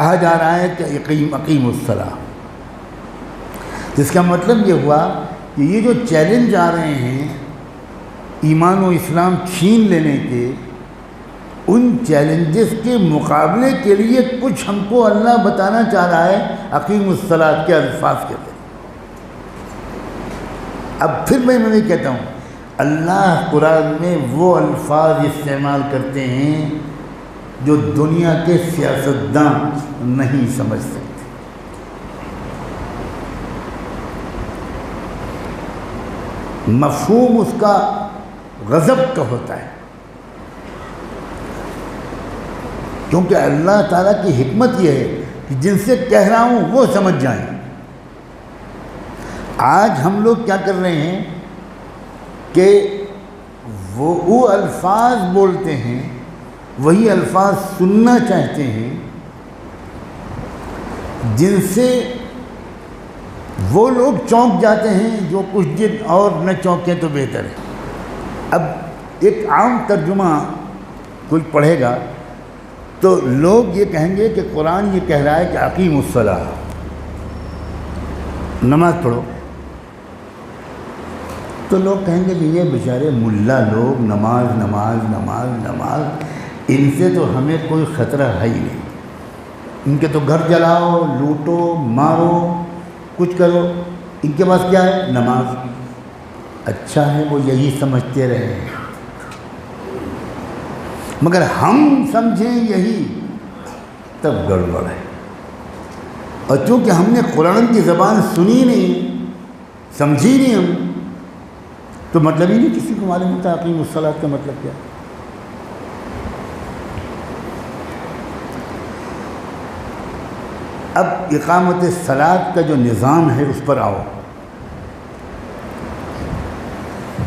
کہا جا رہا ہے کہ اقیم الصلاۃ، جس کا مطلب یہ ہوا کہ یہ جو چیلنج آ رہے ہیں ایمان و اسلام چھین لینے کے، ان چیلنجز کے مقابلے کے لیے کچھ ہم کو اللہ بتانا چاہ رہا ہے اقیم الصلاۃ کے الفاظ کے ذریعے۔ اب پھر میں کہتا ہوں، اللہ قرآن میں وہ الفاظ استعمال کرتے ہیں جو دنیا کے سیاستداں نہیں سمجھ سکتے۔ مفہوم اس کا غضب کا ہوتا ہے، کیونکہ اللہ تعالیٰ کی حکمت یہ ہے کہ جن سے کہہ رہا ہوں وہ سمجھ جائیں۔ آج ہم لوگ کیا کر رہے ہیں کہ وہ الفاظ بولتے ہیں، وہی الفاظ سننا چاہتے ہیں جن سے وہ لوگ چونک جاتے ہیں جو کچھ دن اور نہ چونکیں تو بہتر ہے۔ اب ایک عام ترجمہ کوئی پڑھے گا تو لوگ یہ کہیں گے کہ قرآن یہ کہہ رہا ہے کہ اقیم الصلاۃ، نماز پڑھو، تو لوگ کہیں گے کہ یہ بیچارے ملا لوگ نماز نماز نماز نماز، ان سے تو ہمیں کوئی خطرہ ہے ہی نہیں، ان کے تو گھر جلاؤ، لوٹو، مارو، کچھ کرو، ان کے پاس کیا ہے؟ نماز۔ اچھا ہے وہ یہی سمجھتے رہے، مگر ہم سمجھیں یہی تب گڑبڑ ہے۔ اور چونکہ ہم نے قرآن کی زبان سنی نہیں، سمجھی نہیں ہم، تو مطلب ہی نہیں کسی کو معلوم ہوتا اقیم الصلاۃ کا مطلب کیا۔ اب اقامت صلاۃ کا جو نظام ہے اس پر آؤ۔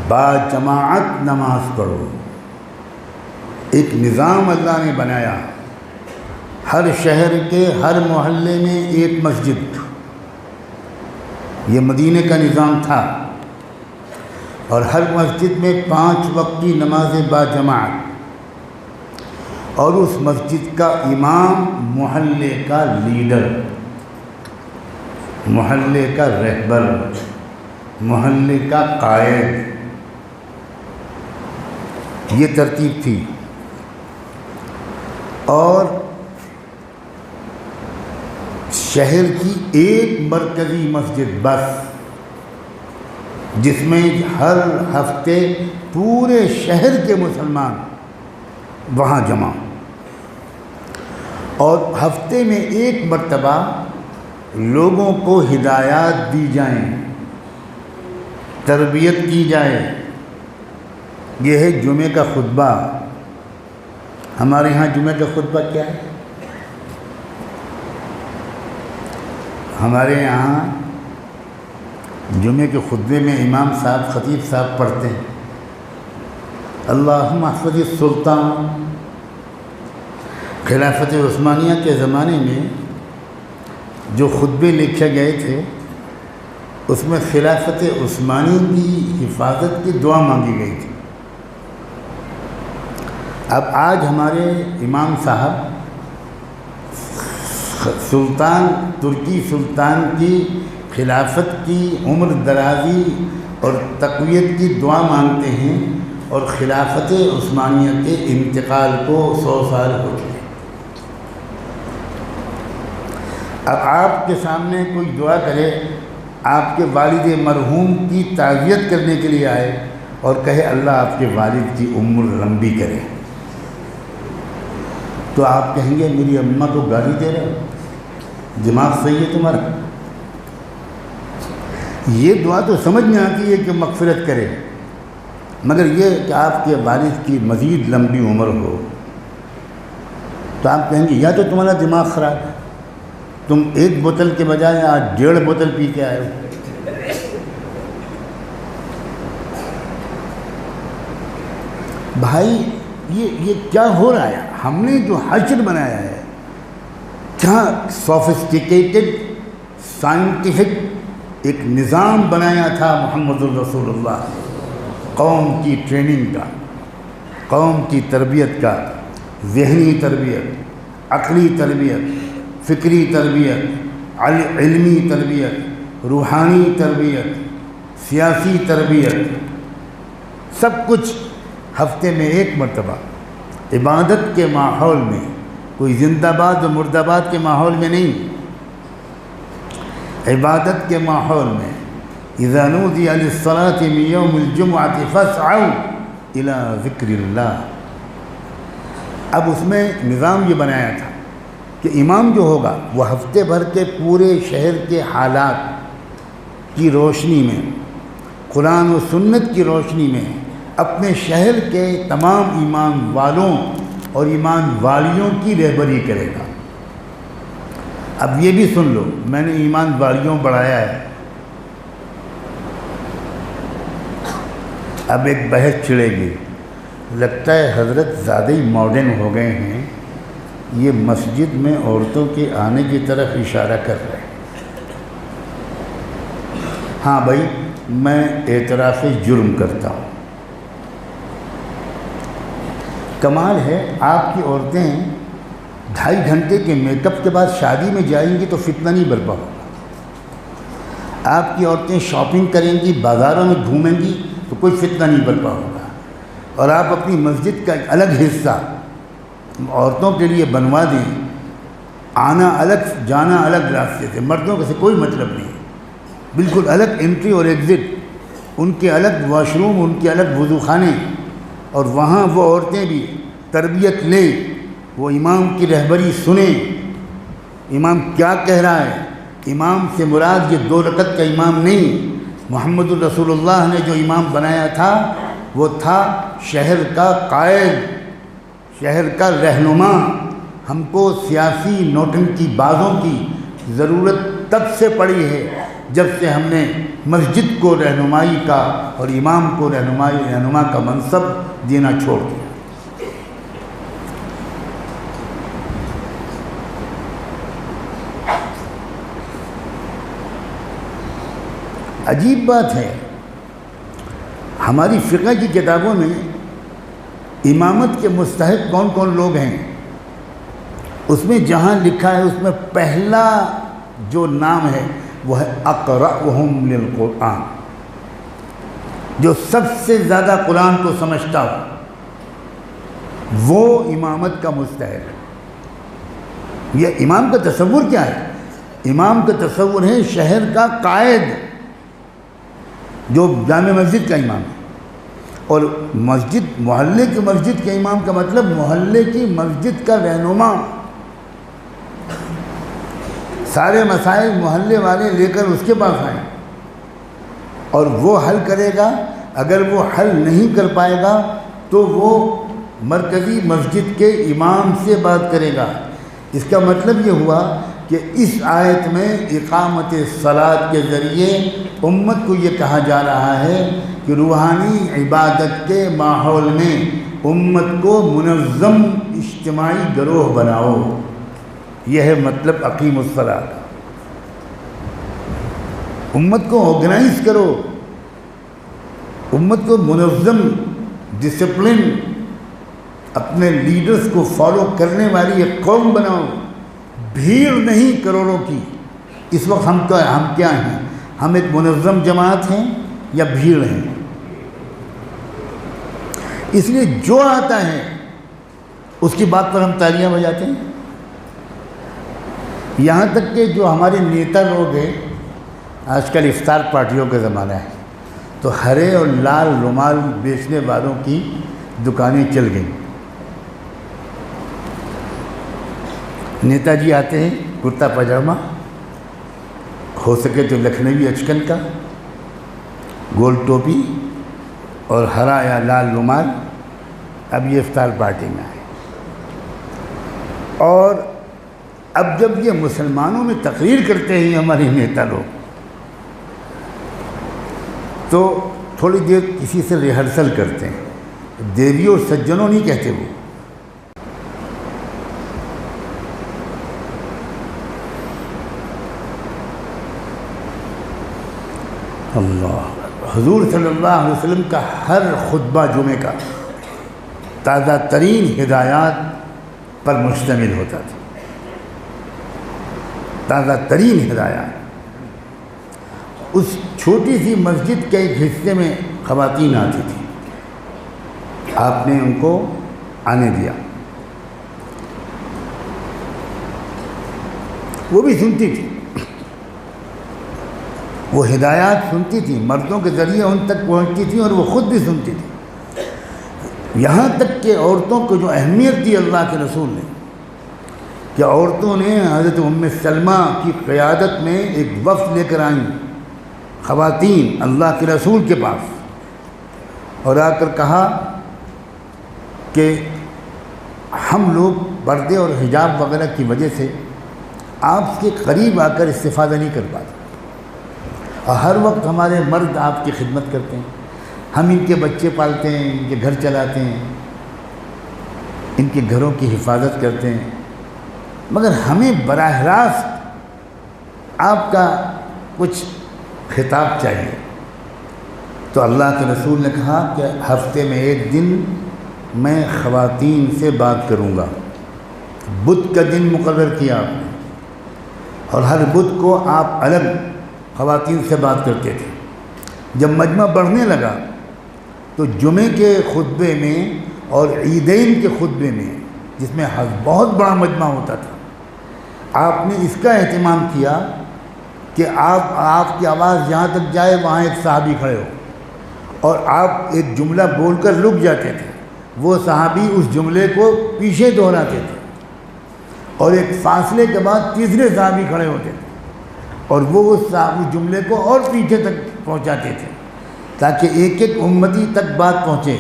با جماعت نماز پڑھو، ایک نظام اللہ نے بنایا، ہر شہر کے ہر محلے میں ایک مسجد، یہ مدینے کا نظام تھا، اور ہر مسجد میں 5 وقت کی نماز با جماعت، اور اس مسجد کا امام محلے کا لیڈر، محلے کا رہبر، محلے کا قائد، یہ ترتیب تھی۔ اور شہر کی ایک مرکزی مسجد بس، جس میں ہر ہفتے پورے شہر کے مسلمان وہاں جمع، اور ہفتے میں ایک مرتبہ لوگوں کو ہدایات دی جائیں، تربیت کی جائے۔ یہ ہے جمعے کا خطبہ۔ ہمارے ہاں جمعے کا خطبہ کیا ہے؟ ہمارے یہاں جمعے کے خطبے میں امام صاحب، خطیب صاحب پڑھتے ہیں اللہم احفظ السلطان۔ خلافت عثمانیہ کے زمانے میں جو خطبے لکھے گئے تھے اس میں خلافت عثمانی کی حفاظت کی دعا مانگی گئی تھی۔ اب آج ہمارے امام صاحب سلطان، ترکی سلطان کی خلافت کی عمر درازی اور تقویت کی دعا مانگتے ہیں، اور خلافت عثمانیہ کے انتقال کو 100 سال ہو چکے۔ اب آپ کے سامنے کوئی دعا کرے، آپ کے والد مرحوم کی تعزیت کرنے کے لیے آئے اور کہے اللہ آپ کے والد کی عمر لمبی کرے، تو آپ کہیں گے میری اماں کو گالی دے رہے ہو، دماغ صحیح ہے تمہارا؟ یہ دعا تو سمجھ میں آتی ہے کہ مغفرت کرے، مگر یہ کہ آپ کے والد کی مزید لمبی عمر ہو، تو آپ کہیں گے یا تو تمہارا دماغ خراب ہے، تم 1 بوتل کے بجائے آج 1.5 بوتل پی کے آئے ہو۔ بھائی یہ کیا ہو رہا ہے؟ ہم نے جو حشر بنایا ہے، کیا سوفسٹیکیٹڈ سائنٹیفک ایک نظام بنایا تھا محمد الرسول اللہ، قوم کی ٹریننگ کا، قوم کی تربیت کا، ذہنی تربیت، عقلی تربیت، فکری تربیت، علمی تربیت، روحانی تربیت، سیاسی تربیت، سب کچھ ہفتے میں ایک مرتبہ عبادت کے ماحول میں، کوئی زندہ باد و مردہ باد کے ماحول میں نہیں، عبادت کے ماحول میں اذا نودی للصلاة من یوم الجمعة فاسعوا الى ذکر اللہ۔ اب اس میں نظام یہ بنایا تھا کہ امام جو ہوگا وہ ہفتے بھر کے پورے شہر کے حالات کی روشنی میں، قرآن و سنت کی روشنی میں اپنے شہر کے تمام ایمان والوں اور ایمان والیوں کی رہبری کرے گا۔ اب یہ بھی سن لو، میں نے ایمان والیوں بڑھایا ہے، اب ایک بحث چھڑے گی، لگتا ہے حضرت زیادہ ہی ماڈرن ہو گئے ہیں، یہ مسجد میں عورتوں کے آنے کی طرف اشارہ کر رہے ہیں۔ ہاں بھائی، میں اعتراف جرم کرتا ہوں۔ کمال ہے آپ کی عورتیں 2.5 گھنٹے کے میک اپ کے بعد شادی میں جائیں گی تو فتنہ نہیں برپا ہوگا، آپ کی عورتیں شاپنگ کریں گی، بازاروں میں گھومیں گی تو کوئی فتنہ نہیں برپا ہوگا، اور آپ اپنی مسجد کا ایک الگ حصہ عورتوں کے لیے بنوا دیں، آنا الگ جانا الگ راستے سے، مردوں سے کوئی مطلب نہیں، بالکل الگ انٹری اور ایگزٹ، ان کے الگ واش روم، ان کے الگ وضو خانے، اور وہاں وہ عورتیں بھی تربیت لیں، وہ امام کی رہبری سنیں، امام کیا کہہ رہا ہے۔ امام سے مراد یہ 2 رکعت کا امام نہیں، محمد الرسول اللہ نے جو امام بنایا تھا وہ تھا شہر کا قائد، شہر کا رہنما۔ ہم کو سیاسی نوٹنکی بازوں کی ضرورت تب سے پڑی ہے جب سے ہم نے مسجد کو رہنمائی کا اور امام کو رہنما کا منصب دینا چھوڑ دیا۔ عجیب بات ہے، ہماری فقہ کی کتابوں میں امامت کے مستحق کون کون لوگ ہیں، اس میں جہاں لکھا ہے اس میں پہلا جو نام ہے وہ ہے اقرأہم للقرآن، جو سب سے زیادہ قرآن کو سمجھتا ہو وہ امامت کا مستحق ہے۔ یہ امام کا تصور کیا ہے؟ امام کا تصور ہے شہر کا قائد، جو جامع مسجد کا امام ہے، اور مسجد محلے کی مسجد کے امام کا مطلب محلے کی مسجد کا رہنما، سارے مسائل محلے والے لے کر اس کے پاس آئیں اور وہ حل کرے گا۔ اگر وہ حل نہیں کر پائے گا تو وہ مرکزی مسجد کے امام سے بات کرے گا۔ اس کا مطلب یہ ہوا کہ اس آیت میں اقامت صلاۃ کے ذریعے امت کو یہ کہا جا رہا ہے کہ روحانی عبادت کے ماحول میں امت کو منظم اجتماعی گروہ بناؤ، یہ ہے مطلب اقیم الصلاۃ۔ امت کو آرگنائز کرو، امت کو منظم، ڈسپلن، اپنے لیڈرز کو فالو کرنے والی ایک قوم بناؤ، بھیڑ نہیں کروڑوں کی۔ اس وقت ہم کیا ہیں؟ ہم ایک منظم جماعت ہیں یا بھیڑ ہیں؟ اس لیے جو آتا ہے اس کی بات پر ہم تالیاں بجاتے ہیں، یہاں تک کہ جو ہمارے نیتا لوگ ہیں، آج کل افطار پارٹیوں کا زمانہ ہے، تو ہرے اور لال رومال بیچنے والوں کی دکانیں چل گئیں۔ نیتا جی آتے ہیں کرتا پاجامہ، ہو سکے تو لکھنوی اچکن کا، گول ٹوپی اور ہرا یا لال رومال، اب یہ افطار پارٹی میں آئے، اور اب جب یہ مسلمانوں میں تقریر کرتے ہیں ہمارے نیتا لوگ، تو تھوڑی دیر کسی سے ریہرسل کرتے ہیں، دیویوں اور سجنوں نہیں کہتے وہ، اللہ حضور صلی اللہ علیہ وسلم کا ہر خطبہ جمعے کا تازہ ترین ہدایات پر مشتمل ہوتا تھا۔ تازہ ترین ہدایات۔ اس چھوٹی سی مسجد کے ایک حصے میں خواتین آتی تھیں، آپ نے ان کو آنے دیا، وہ بھی سنتی تھی، وہ ہدایات سنتی تھی، مردوں کے ذریعے ان تک پہنچتی تھی اور وہ خود بھی سنتی تھی۔ یہاں تک کہ عورتوں کو جو اہمیت دی اللہ کے رسول نے، کہ عورتوں نے حضرت ام سلمہ کی قیادت میں ایک وفد لے کر آئیں خواتین اللہ کے رسول کے پاس، اور آ کر کہا کہ ہم لوگ پردے اور حجاب وغیرہ کی وجہ سے آپ کے قریب آ کر استفادہ نہیں کر پاتے، اور ہر وقت ہمارے مرد آپ کی خدمت کرتے ہیں، ہم ان کے بچے پالتے ہیں، ان کے گھر چلاتے ہیں، ان کے گھروں کی حفاظت کرتے ہیں، مگر ہمیں براہ راست آپ کا کچھ خطاب چاہیے۔ تو اللہ کے رسول نے کہا کہ ہفتے میں ایک دن میں خواتین سے بات کروں گا۔ بدھ کا دن مقرر کیا آپ نے، اور ہر بدھ کو آپ الگ خواتین سے بات کرتے تھے۔ جب مجمع بڑھنے لگا تو جمعے کے خطبے میں اور عیدین کے خطبے میں، جس میں بہت بڑا مجمع ہوتا تھا، آپ نے اس کا اہتمام کیا کہ آپ کی آواز جہاں تک جائے وہاں ایک صحابی کھڑے ہو، اور آپ ایک جملہ بول کر رک جاتے تھے، وہ صحابی اس جملے کو پیچھے دہراتے تھے، اور ایک فاصلے کے بعد تیسرے صحابی کھڑے ہوتے تھے، اور وہ اس جملے کو اور پیچھے تک پہنچاتے تھے تاکہ ایک ایک امتی تک بات پہنچے۔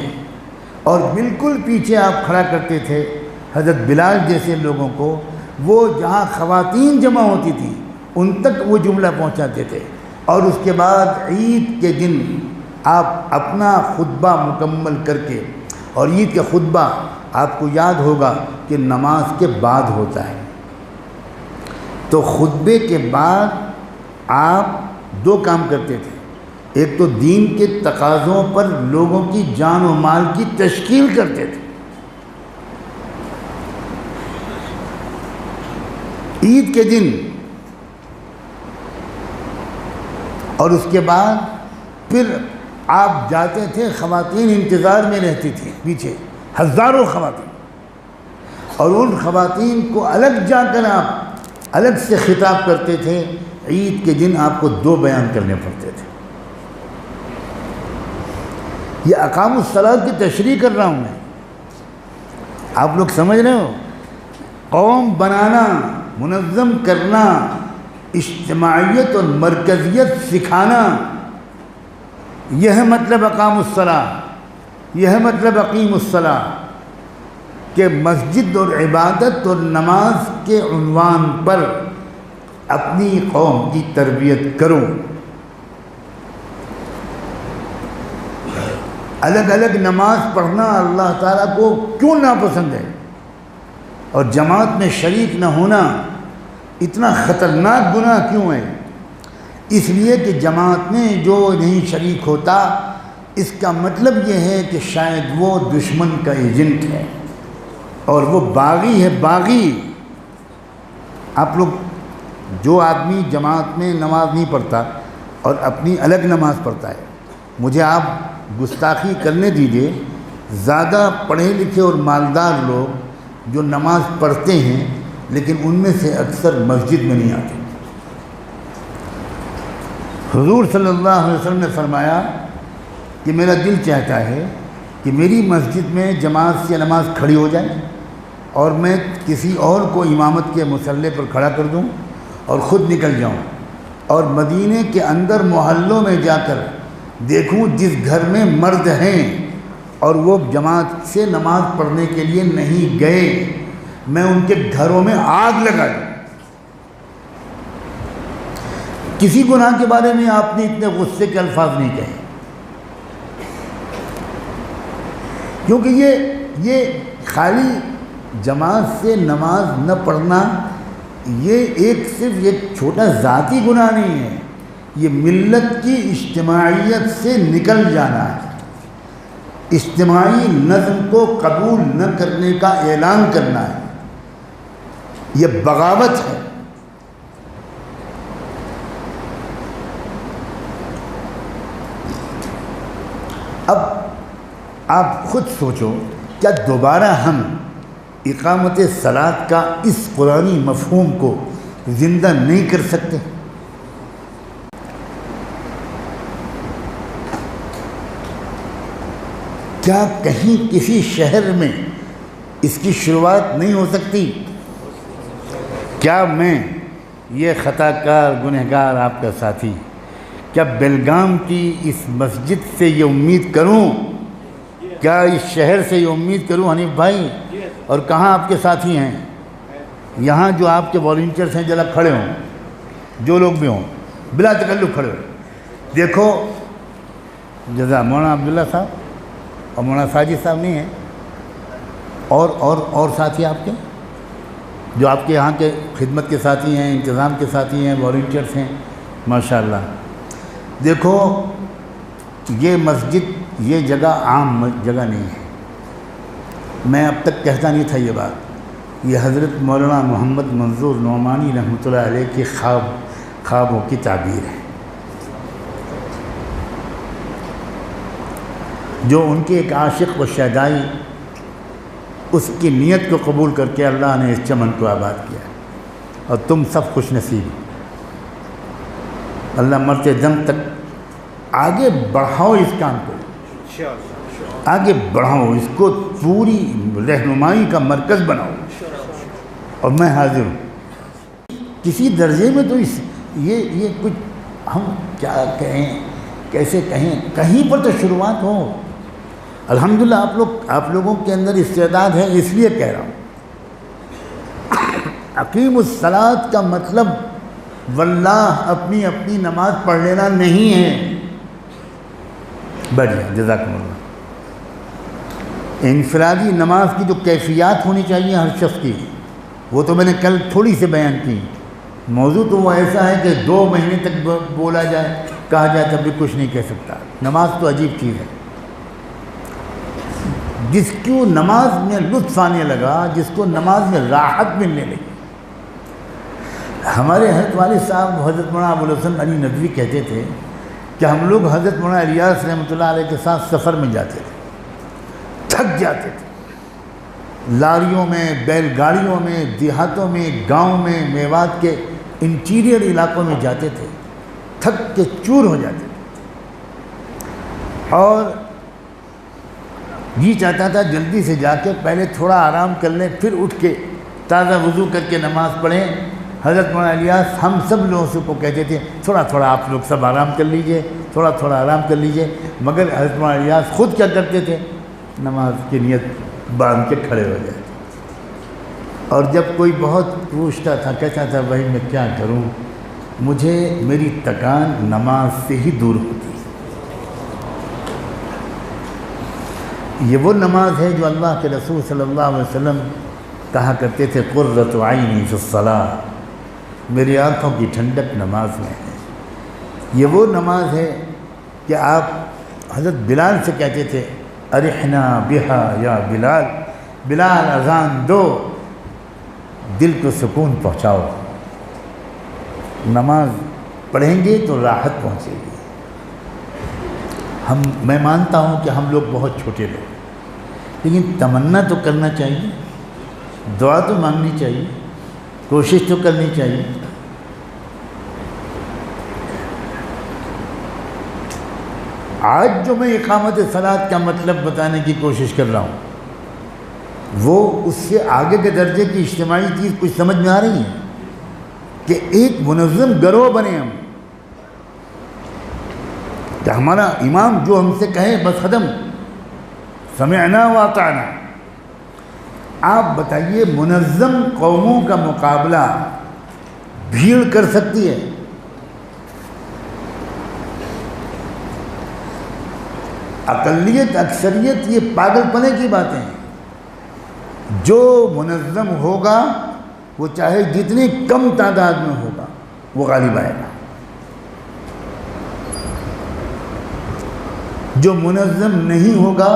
اور بالکل پیچھے آپ کھڑا کرتے تھے حضرت بلال جیسے لوگوں کو، وہ جہاں خواتین جمع ہوتی تھی ان تک وہ جملہ پہنچاتے تھے، اور اس کے بعد عید کے دن آپ اپنا خطبہ مکمل کر کے، اور عید کا خطبہ آپ کو یاد ہوگا کہ نماز کے بعد ہوتا ہے، تو خطبے کے بعد آپ دو کام کرتے تھے، ایک تو دین کے تقاضوں پر لوگوں کی جان و مال کی تشکیل کرتے تھے، عید کے دن، اور اس کے بعد پھر آپ جاتے تھے، خواتین انتظار میں رہتی تھیں پیچھے، ہزاروں خواتین، اور ان خواتین کو الگ جا کر آپ الگ سے خطاب کرتے تھے۔ عید کے دن آپ کو دو بیان کرنے پڑتے تھے۔ یہ اقام الصلاۃ کی تشریح کر رہا ہوں میں، آپ لوگ سمجھ رہے ہو؟ قوم بنانا، منظم کرنا، اجتماعیت اور مرکزیت سکھانا، یہ ہے مطلب اقام الصلاۃ، یہ ہے مطلب اقیم الصلاۃ، کہ مسجد اور عبادت اور نماز کے عنوان پر اپنی قوم کی تربیت کرو۔ الگ الگ نماز پڑھنا اللہ تعالیٰ کو کیوں ناپسند ہے، اور جماعت میں شریک نہ ہونا اتنا خطرناک گناہ کیوں ہے؟ اس لیے کہ جماعت میں جو نہیں شریک ہوتا، اس کا مطلب یہ ہے کہ شاید وہ دشمن کا ایجنٹ ہے، اور وہ باغی ہے، باغی۔ آپ لوگ، جو آدمی جماعت میں نماز نہیں پڑھتا اور اپنی الگ نماز پڑھتا ہے، مجھے آپ گستاخی کرنے دیجئے، زیادہ پڑھے لکھے اور مالدار لوگ جو نماز پڑھتے ہیں لیکن ان میں سے اکثر مسجد میں نہیں آتے۔ حضور صلی اللہ علیہ وسلم نے فرمایا کہ میرا دل چاہتا ہے کہ میری مسجد میں جماعت سے نماز کھڑی ہو جائے، اور میں کسی اور کو امامت کے مصلی پر کھڑا کر دوں اور خود نکل جاؤں، اور مدینے کے اندر محلوں میں جا کر دیکھوں جس گھر میں مرد ہیں اور وہ جماعت سے نماز پڑھنے کے لیے نہیں گئے، میں ان کے گھروں میں آگ لگا دوں۔ کسی گناہ کے بارے میں آپ نے اتنے غصے کے الفاظ نہیں کہے، کیونکہ یہ خالی جماعت سے نماز نہ پڑھنا یہ صرف ایک چھوٹا ذاتی گناہ نہیں ہے، یہ ملت کی اجتماعیت سے نکل جانا ہے، اجتماعی نظم کو قبول نہ کرنے کا اعلان کرنا ہے، یہ بغاوت ہے۔ اب آپ خود سوچو، کیا دوبارہ ہم اقامت صلاۃ کا اس قرآنی مفہوم کو زندہ نہیں کر سکتے؟ کیا کہیں کسی شہر میں اس کی شروعات نہیں ہو سکتی؟ کیا میں یہ خطا کار گنہگار آپ کا ساتھی، کیا بیلگام کی اس مسجد سے یہ امید کروں، کیا اس شہر سے یہ امید کروں حنیف بھائی، اور کہاں آپ کے ساتھی ہیں یہاں جو آپ کے والنٹیئرس ہیں، ذرا کھڑے ہوں، جو لوگ بھی ہوں بلا تکلف کھڑے ہوں، دیکھو جزا مولانا عبداللہ صاحب اور مولانا ساجد صاحب نہیں ہیں، اور ساتھی آپ کے جو آپ کے یہاں کے خدمت کے ساتھی ہیں، انتظام کے ساتھی ہیں، والنٹیئرس ہیں، ماشاءاللہ۔ دیکھو یہ مسجد، یہ جگہ عام جگہ نہیں ہے، میں اب تک کہتا نہیں تھا یہ بات، یہ حضرت مولانا محمد منظور نعمانی رحمۃ اللہ علیہ کی خوابوں کی تعبیر ہے، جو ان کے ایک عاشق و شیدائی اس کی نیت کو قبول کر کے اللہ نے اس چمن کو آباد کیا، اور تم سب خوش نصیب، اللہ مرتے دم تک آگے بڑھاؤ اس کام کو، آگے بڑھاؤ اس کو، پوری رہنمائی کا مرکز بناؤ، اور میں حاضر ہوں کسی درجے میں۔ تو یہ کچھ ہم کیا کہیں، کیسے کہیں، کہیں پر تو شروعات ہو۔ الحمدللہ آپ لوگوں کے اندر استعداد ہے، اس لیے کہہ رہا ہوں۔ اقیم الصلاۃ کا مطلب واللہ اپنی اپنی نماز پڑھ لینا نہیں ہے۔ بڑھیا، جزاکم اللہ۔ انفرادی نماز کی جو کیفیات ہونی چاہیے ہر شخص کی، وہ تو میں نے کل تھوڑی سے بیان کی۔ موضوع تو وہ ایسا ہے کہ 2 مہینے تک بولا جائے، کہا جائے تب بھی کچھ نہیں کہہ سکتا۔ نماز تو عجیب چیز ہے، جس کو نماز میں لطف آنے لگا، جس کو نماز میں راحت ملنے لگی۔ ہمارے حضرت والد صاحب حضرت مولانا ابوالحسن علی ندوی کہتے تھے کہ ہم لوگ حضرت مولانا الیاس رحمۃ اللہ علیہ کے ساتھ سفر میں جاتے تھے، تھک جاتے تھے، لاریوں میں، بیل گاڑیوں میں، دیہاتوں میں، گاؤں میں، میوات کے انٹیریئر علاقوں میں جاتے تھے، تھک کے چور ہو جاتے تھے، اور جی چاہتا تھا جلدی سے جا کے پہلے تھوڑا آرام کر لیں، پھر اٹھ کے تازہ وضو کر کے نماز پڑھیں۔ حضرت مولانا الیاس ہم سب لوگوں سے کو کہتے تھے تھوڑا تھوڑا آپ لوگ سب آرام کر لیجئے، تھوڑا تھوڑا آرام کر لیجئے، مگر حضرت مولانا الیاس خود کیا کرتے تھے؟ نماز کی نیت باندھ کے کھڑے ہو جاتے، اور جب کوئی بہت پوچھتا تھا، کہتا تھا بھائی میں کیا کروں، مجھے میری تکان نماز سے ہی دور ہوتی۔ یہ وہ نماز ہے جو اللہ کے رسول صلی اللہ علیہ وسلم کہا کرتے تھے قرۃ عینی فی الصلاۃ، میری آنکھوں کی ٹھنڈک نماز میں ہے۔ یہ وہ نماز ہے کہ آپ حضرت بلال سے کہتے تھے ارحنا بہا یا بلال، بلال اذان دو، دل کو سکون پہنچاؤ۔ نماز پڑھیں گے تو راحت پہنچے گی۔ میں مانتا ہوں کہ ہم لوگ بہت چھوٹے لوگ، لیکن تمنا تو کرنا چاہیے، دعا تو مانگنی چاہیے، کوشش تو کرنی چاہیے۔ آج جو میں اقامت صلاۃ کا مطلب بتانے کی کوشش کر رہا ہوں، وہ اس سے آگے کے درجے کی اجتماعی چیز کچھ سمجھ میں آ رہی ہے کہ ایک منظم گروہ بنے ہم، کہ ہمارا امام جو ہم سے کہے بس ختم، سمعنا واطعنا۔ آپ بتائیے منظم قوموں کا مقابلہ بھیڑ کر سکتی ہے؟ اقلیت اکثریت یہ پاگل پنے کی باتیں ہیں۔ جو منظم ہوگا وہ چاہے جتنی کم تعداد میں ہوگا وہ غالب آئے گا۔ جو منظم نہیں ہوگا،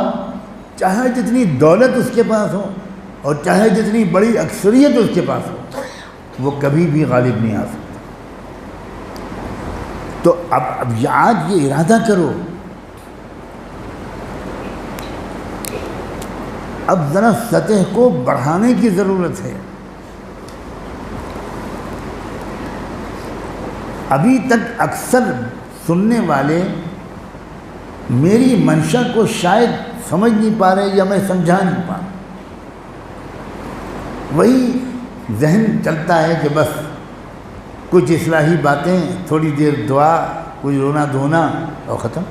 چاہے جتنی دولت اس کے پاس ہو اور چاہے جتنی بڑی اکثریت اس کے پاس ہو، وہ کبھی بھی غالب نہیں آ سکتا۔ تو اب آج یہ ارادہ کرو اب ذرا سطح کو بڑھانے کی ضرورت ہے۔ ابھی تک اکثر سننے والے میری منشا کو شاید سمجھ نہیں پا رہے یا میں سمجھا نہیں پا رہا، وہی ذہن چلتا ہے کہ بس کچھ اصلاحی باتیں، تھوڑی دیر دعا، کچھ رونا دھونا اور ختم۔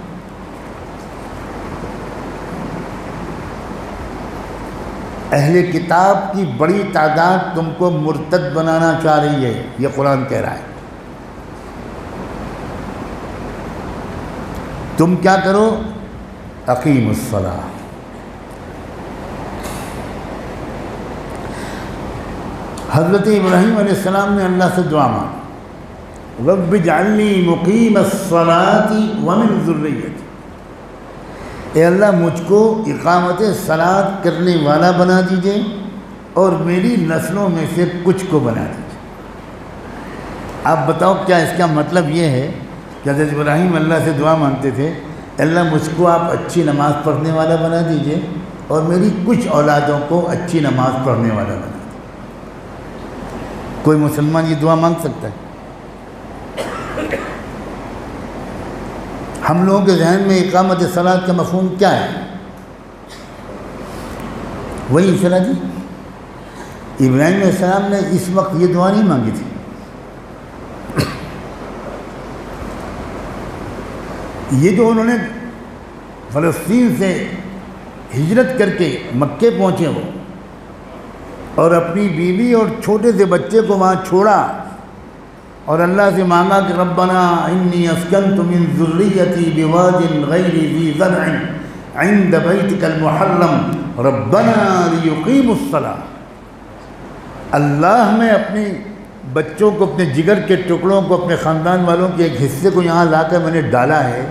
اہل کتاب کی بڑی تعداد تم کو مرتد بنانا چاہ رہی ہے، یہ قرآن کہہ رہا ہے۔ تم کیا کرو؟ اقیم الصلاۃ۔ حضرت ابراہیم علیہ السلام نے اللہ سے دعا مانگی، رب اجعلنی مقیم الصلاۃ ومن ذریتی، اے اللہ مجھ کو اقامت صلاۃ کرنے والا بنا دیجئے اور میری نسلوں میں سے کچھ کو بنا دیجئے۔ آپ بتاؤ کیا اس کا مطلب یہ ہے کہ حضرت ابراہیم اللہ سے دعا مانگتے تھے، اللہ مجھ کو آپ اچھی نماز پڑھنے والا بنا دیجئے اور میری کچھ اولادوں کو اچھی نماز پڑھنے والا بنا دیجئے؟ کوئی مسلمان یہ دعا مانگ سکتا ہے؟ ہم لوگوں کے ذہن میں اقامت صلاۃ کا مفہوم کیا ہے؟ وہی چلا جی، ابراہیم علیہ السلام نے اس وقت یہ دعا نہیں مانگی تھی، یہ جو انہوں نے فلسطین سے ہجرت کر کے مکے پہنچے وہ، اور اپنی بیوی اور چھوٹے سے بچے کو وہاں چھوڑا اور اللہ سے مانگا کہ ربنا انی اسکنت من ذریتی بواد غیر ذی زرع عند بیتک المحرم ربنا لیقیموا الصلاۃ، اللہ میں اپنے بچوں کو، اپنے جگر کے ٹکڑوں کو، اپنے خاندان والوں کے ایک حصے کو یہاں لا کر میں نے ڈالا ہے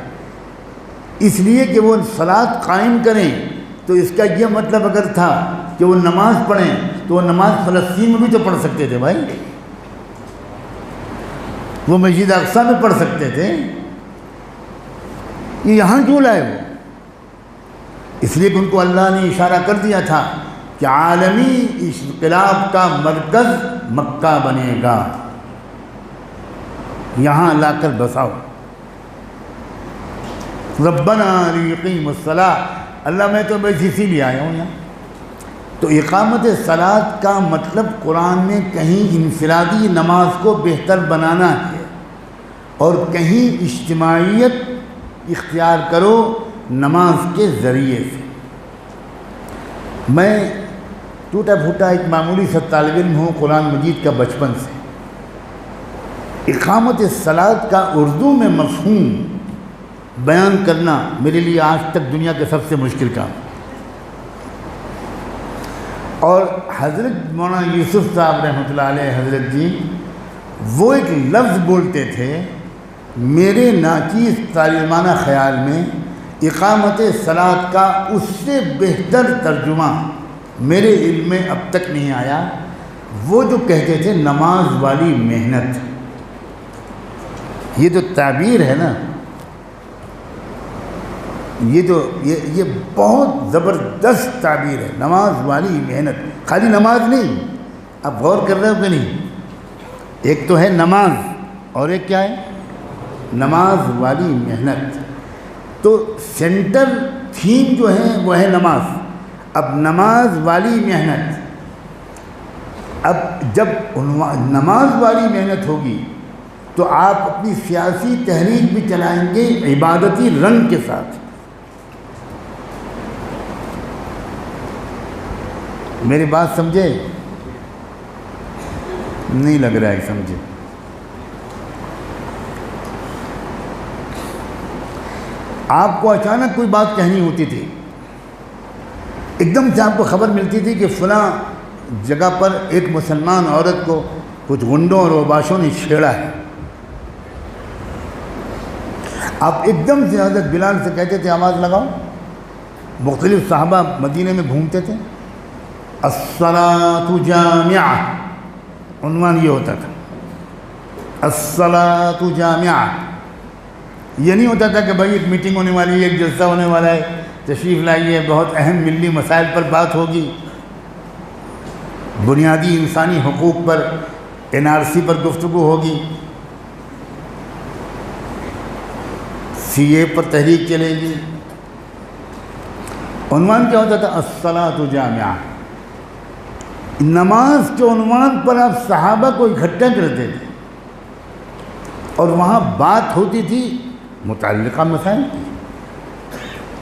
اس لیے کہ وہ صلاۃ قائم کریں۔ تو اس کا یہ مطلب اگر تھا کہ وہ نماز پڑھیں تو وہ نماز فلسطین میں بھی تو پڑھ سکتے تھے بھائی، وہ مسجد اقصیٰ میں پڑھ سکتے تھے، یہ یہاں کیوں لائے وہ؟ اس لیے کہ ان کو اللہ نے اشارہ کر دیا تھا کہ عالمی انقلاب کا مرکز مکہ بنے گا، یہاں لا کر بساؤ۔ ربنا لیقیموا الصلاۃ، اللہ میں تو بس اسی لیے آیا ہوں یہاں۔ تو اقامت صلاۃ کا مطلب قرآن میں کہیں انفرادی نماز کو بہتر بنانا ہے اور کہیں اجتماعیت اختیار کرو نماز کے ذریعے سے۔ میں ٹوٹا پھوٹا ایک معمولی سا طالب علم ہوں قرآن مجید کا بچپن سے، اقامت صلاۃ کا اردو میں مفہوم بیان کرنا میرے لیے آج تک دنیا کے سب سے مشکل کام۔ اور حضرت مولانا یوسف صاحب رحمۃ اللہ علیہ حضرت جی وہ ایک لفظ بولتے تھے، میرے ناچیز تعلیمانہ خیال میں اقامت صلاۃ کا اس سے بہتر ترجمہ میرے علم میں اب تک نہیں آیا۔ وہ جو کہتے تھے نماز والی محنت، یہ جو تعبیر ہے نا، یہ بہت زبردست تعبیر ہے، نماز والی محنت۔ خالی نماز نہیں، آپ غور کر رہے ہو کہ نہیں؟ ایک تو ہے نماز اور ایک کیا ہے؟ نماز والی محنت۔ تو سینٹر تھیم جو ہے وہ ہے نماز۔ اب نماز والی محنت، اب جب نماز والی محنت ہوگی تو آپ اپنی سیاسی تحریک بھی چلائیں گے عبادتی رنگ کے ساتھ۔ میری بات سمجھے؟ نہیں لگ رہا ہے سمجھے۔ آپ کو اچانک کوئی بات کہنی ہوتی تھی، ایک دم سے آپ کو خبر ملتی تھی کہ فلاں جگہ پر ایک مسلمان عورت کو کچھ غنڈوں اور اوباشوں نے چھیڑا ہے۔ آپ ایک دم سے حضرت بلال سے کہتے تھے آواز لگاؤ۔ مختلف صحابہ مدینے میں گھومتے تھے، الصلاۃ جامعہ، عنوان یہ ہوتا تھا الصلاۃ جامعہ۔ یہ نہیں ہوتا تھا کہ بھائی ایک میٹنگ ہونے والی ہے، ایک جلسہ ہونے والا ہے، تشریف لائیے، بہت اہم ملی مسائل پر بات ہوگی، بنیادی انسانی حقوق پر NRC پر گفتگو ہوگی، CA پر تحریک چلے گی۔ عنوان کیا ہوتا تھا؟ الصلاۃ جامعہ۔ نماز کے عنوان پر آپ صحابہ کو اکٹھا کرتے تھے اور وہاں بات ہوتی تھی متعلقہ مسائل کی۔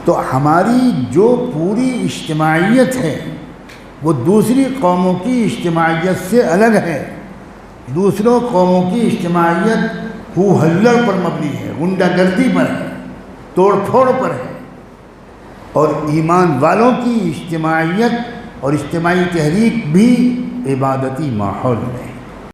تو ہماری جو پوری اجتماعیت ہے وہ دوسری قوموں کی اجتماعیت سے الگ ہے۔ دوسروں قوموں کی اجتماعیت ہو ہلڑ پر مبنی ہے، غنڈہ گردی پر ہے، توڑ پھوڑ پر ہے، اور ایمان والوں کی اجتماعیت اور اجتماعی تحریک بھی عبادتی ماحول میں ہے۔